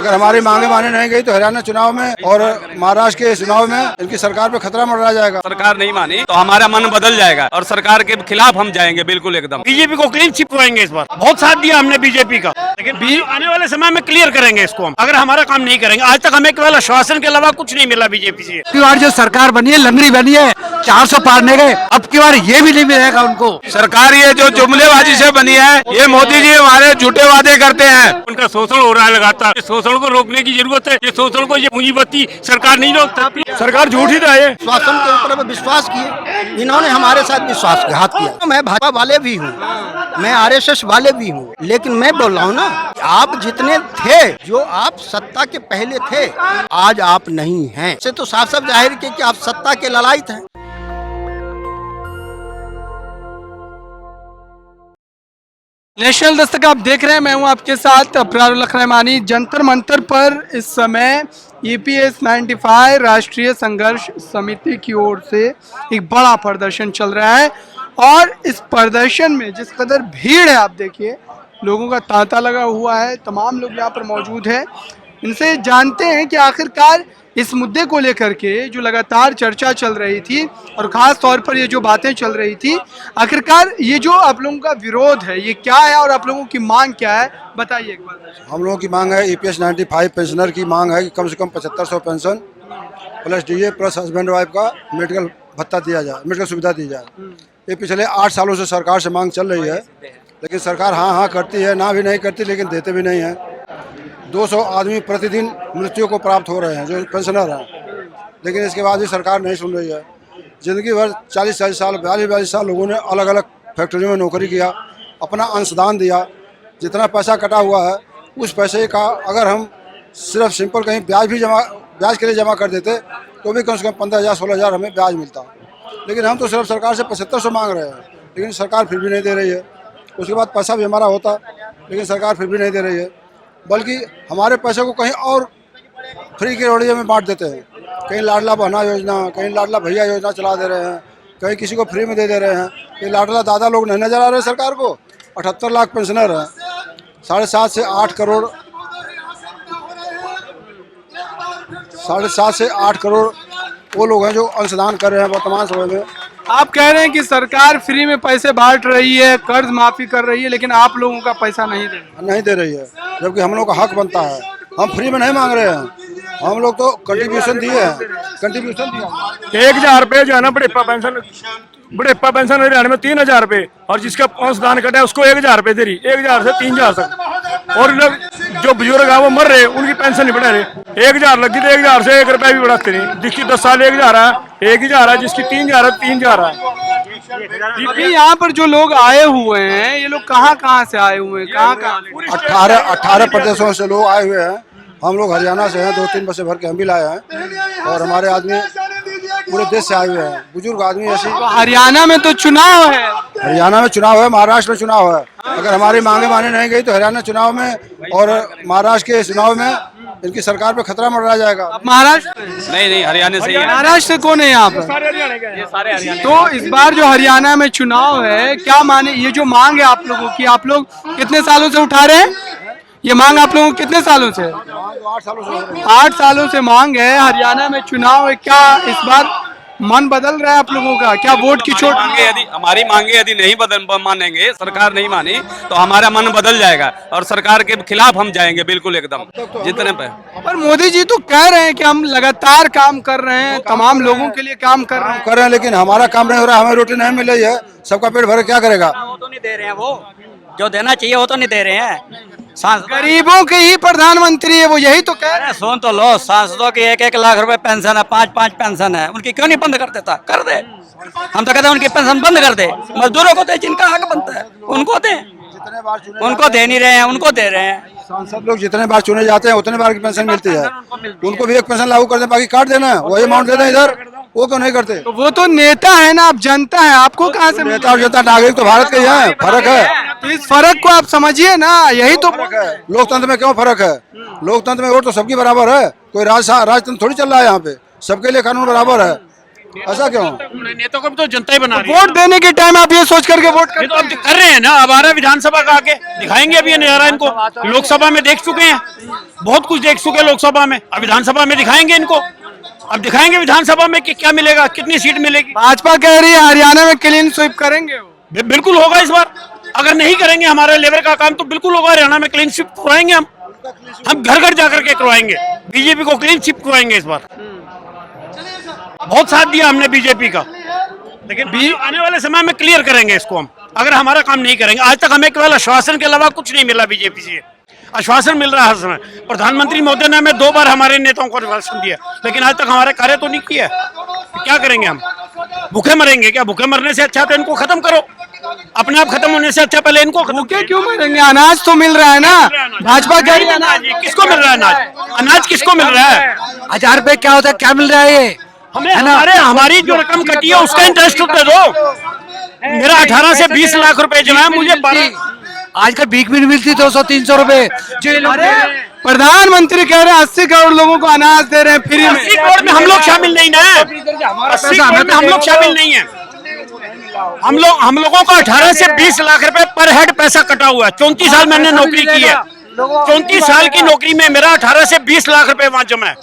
अगर हमारी मांगे माने नहीं गई तो हरियाणा चुनाव में और महाराष्ट्र के चुनाव में इनकी सरकार पे खतरा मंडरा जाएगा। सरकार नहीं मानी तो हमारा मन बदल जाएगा और सरकार के खिलाफ हम जाएंगे बिल्कुल एकदम। बीजेपी को क्लीन चिट होएंगे इस बार। बहुत साथ दिया हमने बीजेपी का, लेकिन आने वाले समय में क्लियर करेंगे इसको हम। अगर हमारा काम नहीं करेंगे, आज तक हमें केवल आश्वासन के अलावा कुछ नहीं मिला बीजेपी से। की बार जो सरकार बनी है लंगड़ी बनी है, 400 पार नहीं गए, अब की बार ये भी नहीं मिलेगा उनको। सरकार ये जो जुमलेबाजी से बनी है, ये मोदी जी हमारे झूठे वादे करते हैं। उनका शोषण हो रहा है लगातार, इस शोषण को रोकने की जरूरत है। ये शोषण को, ये पूंजीपति सरकार नहीं रोक सकती। सरकार झूठी है। शासन के ऊपर विश्वास किए, इन्होंने हमारे साथ विश्वासघात किया। मैं भाजपा वाले भी हूँ, मैं आरएसएस वाले भी हूँ, लेकिन मैं बोल रहा हूँ ना, आप जितने थे, जो आप सत्ता के पहले थे, आज आप नहीं हैं। इससे तो साफ साफ जाहिर किया कि आप सत्ता के ललायत हैं। नेशनल दस्तक आप देख रहे हैं, मैं हूं आपके साथ अबरार रहमानी। जंतर मंतर पर इस समय EPS 95 राष्ट्रीय संघर्ष समिति की ओर से एक बड़ा प्रदर्शन चल रहा है और इस प्रदर्शन में जिस कदर भीड़ है, आप देखिए लोगों का तांता लगा हुआ है। तमाम लोग यहाँ पर मौजूद हैं। इनसे जानते हैं कि आखिरकार इस मुद्दे को लेकर के जो लगातार चर्चा चल रही थी और ख़ास तौर पर ये जो बातें चल रही थी, आखिरकार ये जो आप लोगों का विरोध है ये क्या है और आप लोगों की मांग क्या है, बताइए एक बार। हम लोगों की मांग है EPS 95 पेंशनर की मांग है कि कम से कम 7500 pension plus DA plus husband wife का मेडिकल भत्ता दिया जाए, मेडिकल सुविधा दी जाए। ये पिछले 8 सालों से सरकार से मांग चल रही है, लेकिन सरकार हाँ करती है, ना भी नहीं करती, लेकिन देते भी नहीं है। 200 आदमी प्रतिदिन मृत्यु को प्राप्त हो रहे हैं जो पेंशनर हैं, लेकिन इसके बाद भी सरकार नहीं सुन रही है। ज़िंदगी भर 40-40 साल 42 साल लोगों ने अलग अलग फैक्ट्रियों में नौकरी किया, अपना अंशदान दिया। जितना पैसा कटा हुआ है उस पैसे का अगर हम सिर्फ सिंपल कहीं ब्याज के लिए जमा कर देते तो भी कम से कम 15,000-16,000 हमें ब्याज मिलता। लेकिन हम तो सिर्फ सरकार से 7500 मांग रहे हैं, लेकिन सरकार फिर भी नहीं दे रही है। उसके बाद पैसा भी हमारा होता, लेकिन सरकार फिर भी नहीं दे रही है, बल्कि हमारे पैसे को कहीं और फ्री के रोड़िए में बांट देते हैं। कहीं लाडला बहना योजना, कहीं लाडला भैया योजना चला दे रहे हैं, कहीं किसी को फ्री में दे रहे हैं। ये लाडला दादा लोग नहीं नजर आ रहे सरकार को। 78 लाख पेंशनर हैं, 7.5 से 8 करोड़ 7.5 से 8 करोड़ वो लोग हैं जो अंशदान कर रहे हैं वर्तमान समय में। आप कह रहे हैं कि सरकार फ्री में पैसे बांट रही है, कर्ज माफी कर रही है, लेकिन आप लोगों का पैसा नहीं दे रही है, जबकि हम लोग का हक बनता है। हम फ्री में नहीं मांग रहे हैं, हम लोग तो कंट्रीब्यूशन दिए हैं, कंट्रीब्यूशन दिया। 1000 रुपये जो है ना बुढ़ेप्पा पेंशन हरियाणा में 3000 रुपये, और जिसका अंशदान कटा है उसको 1000 रुपये दे रही, 1000 से 3000 तक। और जो बुजुर्ग है वो मर रहे, उनकी पेंशन नहीं बढ़ा रहे। 1000 लगी तो 1000 से 1 रुपया भी बढ़ाते नहीं। जिसकी 10 साल 1000 है 1000 है, जिसकी 3000 है 3000 है। अभी यहाँ पर जो लोग आए हुए हैं, ये लोग कहाँ से आए हुए हैं, कहाँ 18 प्रदेशों से लोग आए हुए हैं। हम लोग हरियाणा से हैं, 2-3 बसें भर के हम भी लाए हैं, और हमारे आदमी पूरे देश से आए हुए हैं, बुजुर्ग आदमी ऐसे। हरियाणा में तो चुनाव है, हरियाणा में चुनाव है, महाराष्ट्र में चुनाव है। अगर हमारी मांगे माने नहीं गई तो हरियाणा चुनाव में और महाराष्ट्र के चुनाव में इनकी सरकार पे खतरा मंडरा जाएगा। महाराष्ट्र नहीं हरियाणा से ही है। महाराष्ट्र कौन है यहाँ पर? ये सारे हरियाणा। तो इस बार जो हरियाणा में चुनाव है, क्या माने ये जो मांग है आप लोगों की, आप लोग कितने सालों से उठा रहे हैं ये मांग? आप लोगों कितने सालों से? 8 सालों से मांग है। हरियाणा में चुनाव है, क्या इस बार मन बदल रहा है आप लोगों का? क्या वोट की चोट? हमारी मांगे यदि नहीं मानेंगे, सरकार नहीं मानी तो हमारा मन बदल जाएगा और सरकार के खिलाफ हम जाएंगे बिल्कुल एकदम। जितने पे पर मोदी जी तो कह रहे हैं कि हम लगातार काम कर रहे हैं, तमाम लोगों के लिए काम कर रहे हैं, लेकिन हमारा काम नहीं हो रहा, हमें रोटी नहीं मिल रही है। सबका पेट भर क्या करेगा? वो तो नहीं दे रहे हैं, वो जो देना चाहिए वो तो नहीं दे रहे हैं। गरीबों के ही प्रधानमंत्री है वो, यही तो कह रहे हैं। सुन तो लो, सांसदों की 1-1 लाख रुपए पेंशन है, 5-5 पेंशन है, उनकी क्यों नहीं बंद कर देता? कर दे। हम तो कहते हैं उनकी पेंशन बंद कर दे। मजदूरों को दे, जिनका हक बनता है उनको दे। उनको दे नहीं रहे हैं, उनको दे रहे हैं। सांसद लोग जितने बार चुने जाते हैं उतने बार की पेंशन मिलती है, उनको भी एक पेंशन लागू कर दे, बाकी काट देना, वही अमाउंट दे दें इधर। वो क्यों नहीं करते? तो वो तो नेता है ना, आप जनता है, आपको कहाँ से? नेता और जनता नागरिक तो भारत के ही है, फर्क है। तो इस फर्क को आप समझिए ना, यही तो फर्क है। लोकतंत्र में क्यों फर्क है? लोकतंत्र में वोट तो सबकी बराबर है, कोई राजतंत्र थोड़ी चल रहा है यहाँ पे, सबके लिए कानून बराबर है। ऐसा क्यों? नेता को भी तो जनता ही बना रही है। वोट देने के टाइम आप ये सोच करके वोट ये तो करते अब कर रहे हैं ना, अब आ रहा है विधानसभा का आके दिखाएंगे अभी ये नजारा इनको। लोकसभा में देख चुके हैं, बहुत कुछ देख चुके हैं लोकसभा में, अब विधानसभा में दिखाएंगे इनको। अब दिखाएंगे विधानसभा में कि क्या मिलेगा, कितनी सीट मिलेगी। भाजपा कह रही है हरियाणा में क्लीन स्वीप करेंगे वो। बिल्कुल होगा इस बार। अगर नहीं करेंगे हमारे लेबर का काम तो बिल्कुल होगा, हरियाणा में क्लीन स्वीप करवाएंगे हम घर घर जाकर के करवाएंगे, बीजेपी को क्लीन स्वीप करवाएंगे इस बार। बहुत साथ दिया हमने बीजेपी का, लेकिन आने वाले समय में क्लियर करेंगे इसको हम, अगर हमारा काम नहीं करेंगे। आज तक हमें केवल आश्वासन के अलावा कुछ नहीं मिला बीजेपी से। आश्वासन मिल रहा है हर समय। प्रधानमंत्री महोदय ने हमें 2 बार हमारे नेताओं को आश्वासन दिया, लेकिन आज तक हमारे कार्य तो नहीं किया। क्या करेंगे हम? भूखे मरेंगे क्या? भूखे मरने से अच्छा तो इनको खत्म करो, अपने आप खत्म होने से अच्छा पहले इनको खत्म। भूखे क्यों मरेंगे? अनाज तो मिल रहा है ना। भाजपा कह रही है अनाज किसको मिल रहा है? अनाज अनाज किसको मिल रहा है? 1000 रुपए क्या होता है, क्या मिल रहा है ये? हमें हमारी जो रकम कटी है उसका इंटरेस्ट दे दो। मेरा 18 से 20 लाख रुपए जमा है, मुझे 12 आजकल भीख भी नहीं मिलती, 200-300 रुपए। प्रधानमंत्री कह रहे हैं 80 करोड़ लोगों को अनाज दे रहे हैं फ्री में। 80 करोड़ में हम लोग शामिल नहीं ना, 80 करोड़ में हम लोग शामिल नहीं है। हम लोगों का 18 से 20 लाख रुपए पर हेड पैसा कटा हुआ है। 34 साल मैंने नौकरी की है, 34 साल की नौकरी में मेरा 18 से 20 लाख रुपए वहां जमा है।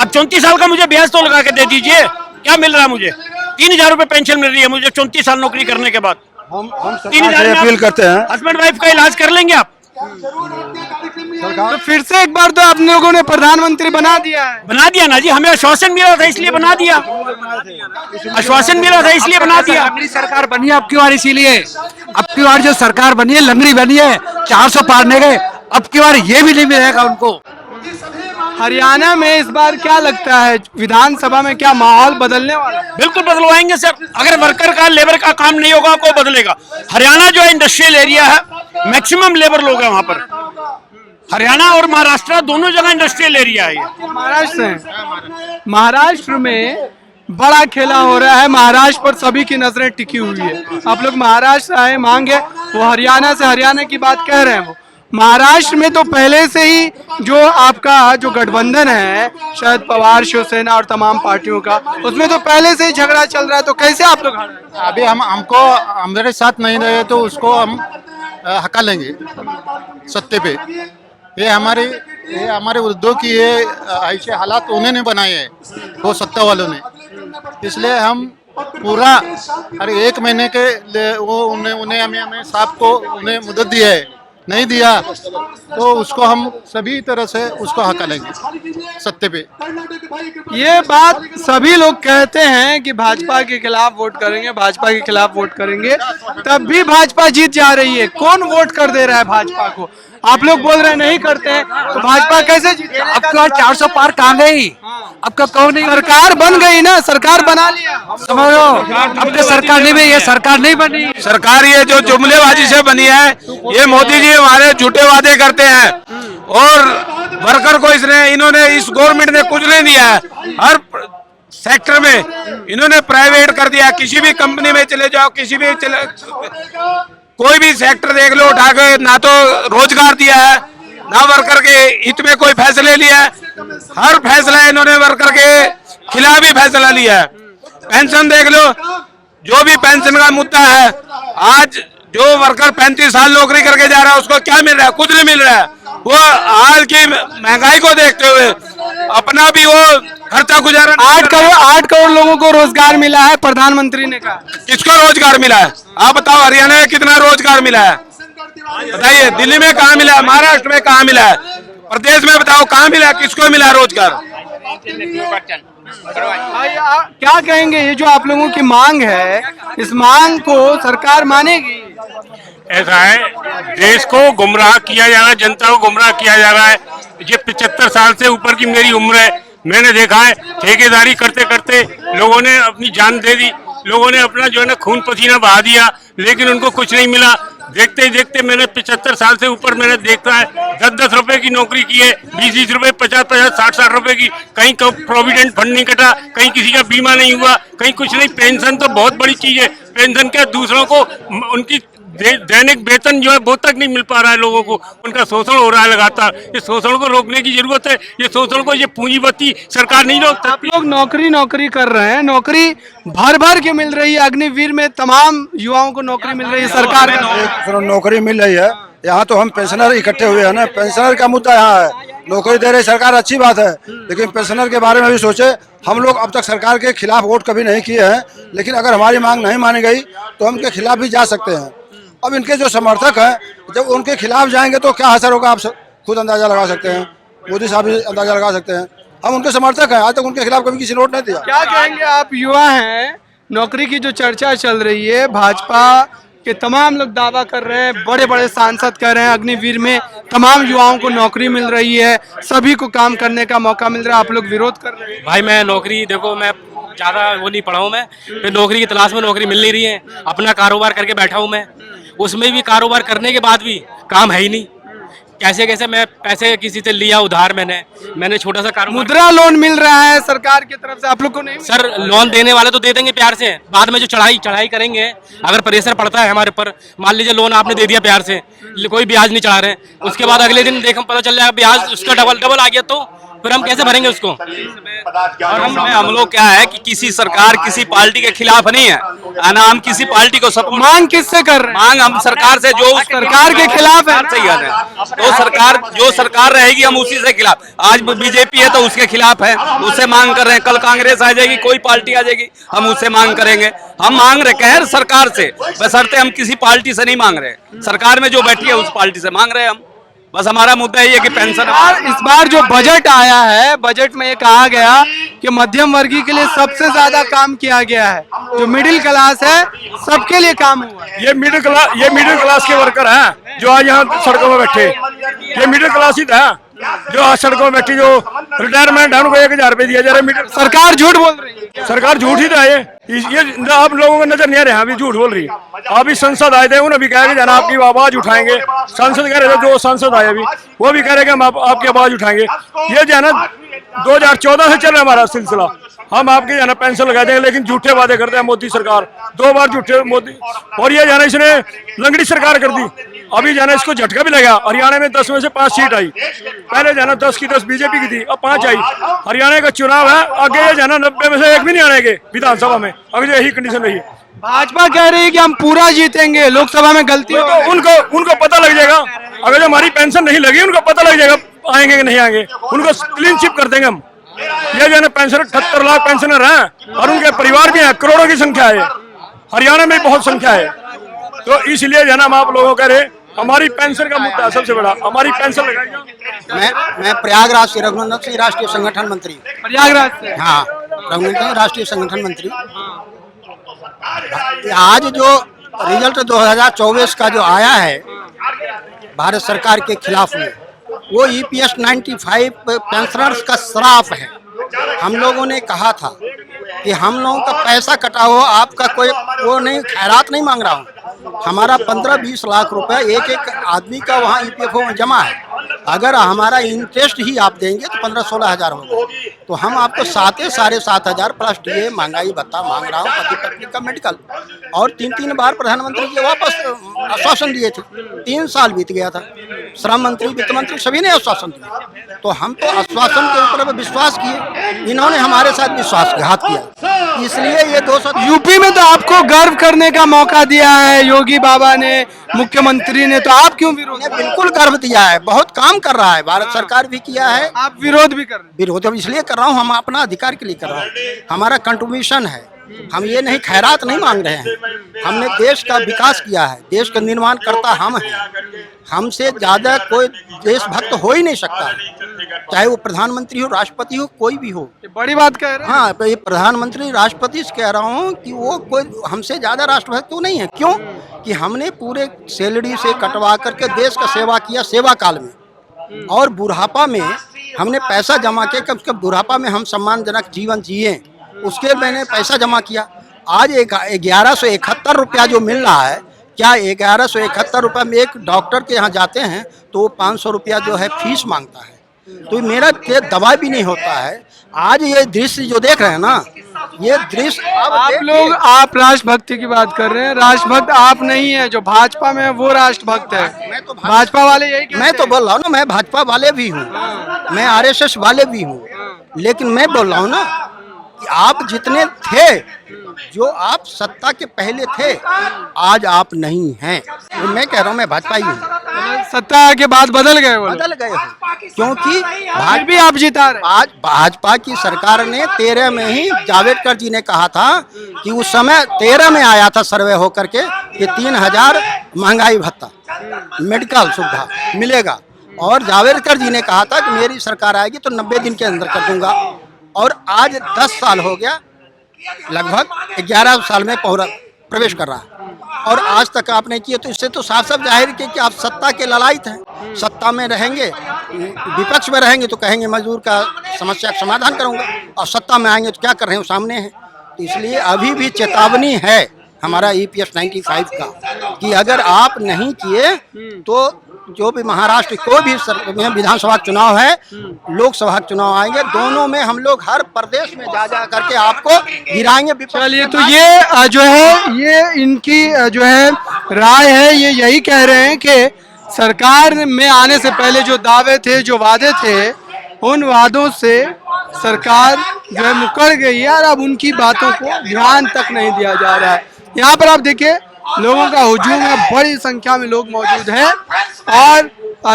अब 34 साल का मुझे ब्याज तो लगा के दे दीजिए, क्या मिल रहा है मुझे? 3000 रुपए पेंशन मिल रही है मुझे 34 साल नौकरी करने के बाद। हम सरकार से अपील करते हैं, हस्बैंड वाइफ का इलाज कर लेंगे आप। तो फिर से एक बार तो आप लोगों ने प्रधानमंत्री बना दिया है। बना दिया ना जी, हमें आश्वासन मिला था इसलिए बना दिया, आश्वासन मिला था इसलिए बना दिया। लंगड़ी सरकार बनी है अब की बार, इसीलिए अब की बार जो सरकार बनी है लंगड़ी बनी है, 400 पार नहीं गए, अब की बार ये भी नहीं मिलेगा उनको। हरियाणा में इस बार क्या लगता है, विधानसभा में क्या माहौल बदलने वाला है? बिल्कुल बदलवाएंगे सर, अगर वर्कर का लेबर का काम नहीं होगा कोई बदलेगा। हरियाणा जो है इंडस्ट्रियल एरिया है, मैक्सिमम लेबर लोग हैं वहां पर। हरियाणा और महाराष्ट्र दोनों जगह इंडस्ट्रियल एरिया है। महाराष्ट्र है, महाराष्ट्र में बड़ा खेला हो रहा है। महाराष्ट्र पर सभी की नजरें टिकी हुई है। आप लोग महाराष्ट्र आए, मांग है वो हरियाणा से, हरियाणा की बात कह रहे हैं वो। महाराष्ट्र में तो पहले से ही जो आपका जो गठबंधन है, शरद पवार, शिवसेना और तमाम पार्टियों का, उसमें तो पहले से ही झगड़ा चल रहा है। तो कैसे आप लोग हार रहे हैं? अभी हमको हमारे साथ नहीं रहे तो उसको हम हका लेंगे सत्ते पे। ये हमारे उद्योग की ये ऐसे हालात उन्होंने बनाए हैं, वो सत्ता वालों ने। इसलिए हम पूरा हर 1 महीने के वो उन्हें हमें साहब को उन्हें मुद्दत दिया है, नहीं दिया तो उसको हम सभी तरह से उसको हका लेंगे सत्ते पे। ये बात सभी लोग कहते हैं कि भाजपा के खिलाफ वोट करेंगे, भाजपा के खिलाफ वोट करेंगे, तब भी भाजपा जीत जा रही है। कौन वोट कर दे रहा है भाजपा को? आप लोग बोल रहे हैं नहीं करते हैं, तो भाजपा कैसे जीते? अब की बार 400 पार कहाँ गई? अब का कौन नहीं? सरकार बन गई ना, सरकार बना लिया। समझो, अब तो सरकार नहीं बनी, ये सरकार नहीं बनी। सरकार ये जो जुमलेबाजी से बनी है, ये मोदी जी हमारे झूठे वादे करते हैं और वर्कर को इन्होंने इस गवर्नमेंट ने कुछ नहीं दिया है। हर सेक्टर में इन्होंने प्राइवेट कर दिया। किसी भी कंपनी में चले जाओ, किसी भी कोई भी सेक्टर देख लो उठा के, ना तो रोजगार दिया है, ना वर्कर के हित में कोई फैसले लिया है। हर फैसला इन्होंने वर्कर के खिलाफ ही फैसला लिया है। पेंशन देख लो, जो भी पेंशन का मुद्दा है, आज जो वर्कर 35 साल नौकरी करके जा रहा है उसको क्या मिल रहा है? कुछ नहीं मिल रहा है। वो हाल की महंगाई को देखते हुए अपना भी वो खर्चा गुजारा। 8 करोड़ लोगों को रोजगार मिला है, प्रधानमंत्री ने कहा। किसको रोजगार मिला है? आप बताओ, हरियाणा में कितना रोजगार मिला है? बताइए, दिल्ली में कहाँ मिला है? महाराष्ट्र में कहाँ मिला है? प्रदेश में बताओ कहाँ मिला है? किसको मिला रोजगार? क्या कहेंगे, ये जो आप लोगों की मांग है, इस मांग को सरकार मानेगी? ऐसा है, देश को गुमराह किया जा रहा है, जनता को गुमराह किया जा रहा है। ये 75 साल से ऊपर की मेरी उम्र है, मैंने देखा है ठेकेदारी करते करते लोगों ने अपनी जान दे दी, लोगों ने अपना जो है ना खून पसीना बहा दिया, लेकिन उनको कुछ नहीं मिला। देखते ही देखते मैंने 75 साल से ऊपर मैंने देखा है, 10-10 रुपए की नौकरी की है, 20-20 रुपए, 50-50, 60-60 रुपए की। कहीं प्रोविडेंट फंड नहीं कटा, कहीं किसी का बीमा नहीं हुआ, कहीं कुछ नहीं। पेंशन तो बहुत बड़ी चीज है, पेंशन क्या दूसरों को उनकी दैनिक वेतन जो है वो तक नहीं मिल पा रहा है लोगों को, उनका शोषण हो रहा है लगातार। इस शोषण को रोकने की जरूरत है। ये शोषण को ये पूंजीपति सरकार नहीं रोक आप लोग नौकरी कर रहे हैं, नौकरी भर भर के मिल रही है, अग्निवीर में तमाम युवाओं को नौकरी मिल रही है सरकार का। नौकरी मिल रही है, यहाँ तो हम पेंशनर इकट्ठे हुए हैं ना, पेंशनर का मुद्दा यहाँ है। नौकरी दे रही सरकार अच्छी बात है, लेकिन पेंशनर के बारे में भी सोचे। हम लोग अब तक सरकार के खिलाफ वोट कभी नहीं किए हैं, लेकिन अगर हमारी मांग नहीं मानी गई तो हम उनके खिलाफ भी जा सकते हैं। अब इनके जो समर्थक हैं जब उनके खिलाफ जाएंगे तो क्या असर होगा, आप खुद अंदाजा लगा सकते हैं, मोदी साहब भी अंदाजा लगा सकते हैं। हम उनके समर्थक हैं, आज तक उनके खिलाफ कभी किसी ने वोट नहीं दिया। क्या कहेंगे आप, युवा हैं, नौकरी की जो चर्चा चल रही है, भाजपा के तमाम लोग दावा कर रहे हैं, बड़े बड़े सांसद कह रहे हैं अग्निवीर में तमाम युवाओं को नौकरी मिल रही है, सभी को काम करने का मौका मिल रहा है, आप लोग विरोध कर रहे हैं। भाई मैं नौकरी, देखो मैं ज़्यादा वो नहीं पढ़ा हूँ, मैं फिर नौकरी की तलाश में नौकरी मिल नहीं रही है। अपना कारोबार करके बैठा हूँ मैं, उसमें भी कारोबार करने के बाद भी काम है ही नहीं। कैसे कैसे मैं पैसे किसी से लिया उधार, मैंने छोटा सा कारोबार। मुद्रा लोन मिल रहा है सरकार की तरफ से, आप लोग को नहीं? सर लोन देने वाले तो दे देंगे प्यार से, बाद में जो चढ़ाई करेंगे, अगर प्रेशर पड़ता है हमारे ऊपर, मान लीजिए लोन आपने दे दिया प्यार से, कोई ब्याज नहीं चढ़ा रहे, उसके बाद अगले दिन देखो पता चल जाएगा ब्याज उसका डबल आ गया, तो फिर हम कैसे भरेंगे उसको? और हम लोग क्या है कि किसी सरकार किसी पार्टी के खिलाफ नहीं है ना, हम किसी पार्टी को सपोर्ट। मांग किससे कर रहे हैं? मांग हम सरकार से, जो सरकार के खिलाफ है। सही बात है, तो सरकार जो सरकार रहेगी हम उसी से खिलाफ। आज बीजेपी है तो उसके खिलाफ है, उससे मांग कर रहे हैं। कल कांग्रेस आ जाएगी, कोई पार्टी आ जाएगी, हम उससे मांग करेंगे। हम मांग रहे हैं सरकार से, बशर्ते हम किसी पार्टी से नहीं मांग रहे, सरकार में जो बैठी है उस पार्टी से मांग रहे हैं हम। बस हमारा मुद्दा ये है कि पेंशन। इस बार जो बजट आया है, बजट में ये कहा गया कि मध्यम वर्गीय के लिए सबसे ज्यादा काम किया गया है, जो मिडिल क्लास है सबके लिए काम हुआ है। ये मिडिल क्लास के वर्कर हैं जो आज यहाँ सड़कों में बैठे, ये मिडिल क्लास ही था जो आज सड़कों में बैठी, जो रिटायरमेंट है उनको 1000 रुपए दिया जा रहा है। सरकार झूठ बोल रही है, सरकार झूठ ही था ये आप लोगों को नजर नहीं आ रहे हैं, अभी झूठ बोल रही है। अभी संसद आए थे, उन्होंने भी कहा कि जाना आपकी आवाज उठाएंगे। सांसद कह रहे थे, जो सांसद आए अभी वो भी कह रहे कि हम आपकी आवाज उठाएंगे। ये जो है ना 2014 से चल रहा है हमारा सिलसिला, हम आपके जाना पेंशन लगा देंगे, लेकिन झूठे वादे करते हैं मोदी सरकार। 2 बार झूठे मोदी, और ये जाना इसने लंगड़ी सरकार कर दी। अभी जाना इसको झटका भी लगा, हरियाणा में 10 में से 5 सीट आई, पहले जाना 10 की 10 बीजेपी की थी, अब 5 आई। हरियाणा का चुनाव है, आगे ये जाना 90 में से 1 भी नहीं आने के विधानसभा में, अगर यही कंडीशन रही। भाजपा कह रही है कि हम पूरा जीतेंगे, लोकसभा में गलती हो तो उनको पता लग जाएगा, अगर जो हमारी पेंशन नहीं लगी उनको पता लग जाएगा आएंगे कि नहीं आएंगे, उनको क्लीन चिप कर देंगे हम। ये जो है ना पेंशनर 78 लाख पेंशनर हैं और उनके परिवार भी हैं, करोड़ों की संख्या है, हरियाणा में बहुत संख्या है। तो इसलिए जो है ना हम आप लोगों कह रहे, हमारी पेंशन का मुद्दा सबसे बड़ा, हमारी पेंशन लगाई। मैं प्रयागराज से रघुनंदन सिंह, राष्ट्रीय संगठन मंत्री। प्रयागराज से? हाँ, रघुनंदन सिंह, राष्ट्रीय संगठन मंत्री। आज जो रिजल्ट 2024 का जो आया है भारत सरकार के खिलाफ में, वो EPS 95 पेंशनर्स का श्राप है। हम लोगों ने कहा था कि हम लोगों का पैसा कटा हो, आपका कोई वो नहीं, खैरात नहीं मांग रहा हूँ। हमारा 15-20 लाख रुपए एक आदमी का वहाँ EPFO में जमा है। अगर हमारा इंटरेस्ट ही आप देंगे तो 15-16 हज़ार होगा, तो हम आपको 7,500 प्लस DA महंगाई भत्ता मांग रहा हूँ, पति पत्नी का मेडिकल। और 3 बार प्रधानमंत्री जी वापस आश्वासन दिए थे, 3 साल बीत गया था, श्रम मंत्री, वित्त मंत्री सभी ने आश्वासन दिया। तो हम तो आश्वासन के ऊपर विश्वास किए, इन्होंने हमारे साथ विश्वासघात किया। इसलिए ये 200 यूपी में तो आपको गर्व करने का मौका दिया है योगी बाबा ने, मुख्यमंत्री ने, तो आप क्यों विरोध? बिल्कुल गर्व दिया है, बहुत काम कर रहा है, भारत सरकार भी किया है। आप विरोध भी कर रहे हैं? विरोध इसलिए कर रहा हूँ, हम अपना अधिकार के लिए कर रहा हूँ, हमारा कंट्रीब्यूशन है। हम ये नहीं खैरात नहीं मांग रहे हैं, हमने देश का विकास किया है, देश का निर्माण करता हम हैं। हमसे ज्यादा कोई देशभक्त हो ही नहीं सकता, चाहे वो प्रधानमंत्री हो, राष्ट्रपति हो, कोई भी हो। बड़ी बात कह रहे हैं। हाँ, ये प्रधानमंत्री राष्ट्रपति से कह रहा हूँ कि वो कोई हमसे ज्यादा राष्ट्रभक्त तो नहीं है। क्यों? कि हमने पूरे सैलरी से कटवा करके देश का सेवा किया, सेवा काल में, और बुढ़ापा में हमने पैसा जमा किया, कम से कम बुढ़ापा में हम सम्मानजनक जीवन जिए, उसके मैंने पैसा जमा किया। आज 1171 रुपया जो मिल रहा है, क्या 1171 रुपये में एक डॉक्टर के यहाँ जाते हैं तो वो 500 रुपया जो है फीस मांगता है, तो मेरा दवा भी नहीं होता है। आज ये दृश्य जो देख रहे हैं ना, ये दृश्य अब आप देखिए। लोग, आप राष्ट्रभक्ति की बात कर रहे हैं, राष्ट्रभक्त आप नहीं है, जो भाजपा में है वो राष्ट्रभक्त है। भाजपा वाले यही कहते मैं तो हैं। बोल रहा हूँ ना, मैं भाजपा वाले भी हूँ, मैं आरएसएस वाले भी हूँ, लेकिन मैं बोल रहा हूँ ना कि आप जितने थे, जो आप सत्ता के पहले थे, आज आप नहीं हैं। तो मैं कह रहा हूँ मैं भाजपा ही हूँ। सत्ता के बाद बदल गए वो लोग। बदल गए हो, क्योंकि फिर भी आप जिता रहे। आज भाजपा की सरकार ने 13 में ही जावड़ेकर जी ने कहा था कि उस समय 13 में आया था सर्वे होकर के कि 3000 महंगाई भत्ता मेडिकल सुविधा मिलेगा, और जावड़ेकर जी ने कहा था कि मेरी सरकार आएगी तो 90 दिन के अंदर कर दूंगा, और आज 10 साल हो गया, लगभग 11 साल में प्रवेश कर रहा है और आज तक आपने किए। तो इससे तो साफ साफ जाहिर किया कि आप सत्ता के ललायत हैं। सत्ता में रहेंगे, विपक्ष में रहेंगे तो कहेंगे मजदूर का समस्या का समाधान करूंगा, और सत्ता में आएंगे तो क्या कर रहे हैं, सामने हैं। तो इसलिए अभी भी चेतावनी है हमारा EPS 95 का कि अगर आप नहीं किए तो जो भी महाराष्ट्र कोई भी विधानसभा चुनाव है, लोकसभा चुनाव आएंगे, दोनों में हम लोग हर प्रदेश में जा करके आपको गिराएंगे। चलिए, तो ये जो है, ये इनकी जो है राय है, ये यही कह रहे हैं कि सरकार में आने से पहले जो दावे थे, जो वादे थे, उन वादों से सरकार जो है मुकर गई है और अब उनकी बातों को ध्यान तक नहीं दिया जा रहा है। यहाँ पर आप देखिए लोगों का हुजूम है, बड़ी संख्या में लोग मौजूद हैं और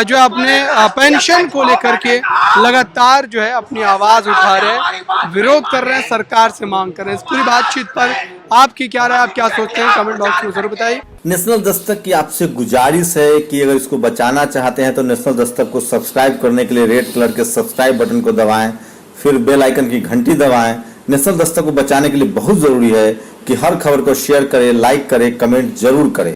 जो अपने पेंशन को लेकर के लगातार जो है अपनी आवाज उठा रहे हैं, विरोध कर रहे हैं, सरकार से मांग कर रहे हैं। इस पूरी बातचीत पर आपकी क्या राय, आप क्या सोचते हैं, कमेंट बॉक्स में जरूर बताइए। नेशनल दस्तक की आपसे गुजारिश है कि अगर इसको बचाना चाहते हैं तो नेशनल दस्तक को सब्सक्राइब करने के लिए रेड कलर के सब्सक्राइब बटन को दबाएं, फिर बेल आइकन की घंटी दबाएं। नेशनल दस्तक को बचाने के लिए बहुत जरूरी है कि हर खबर को शेयर करें, लाइक करें, कमेंट जरूर करें।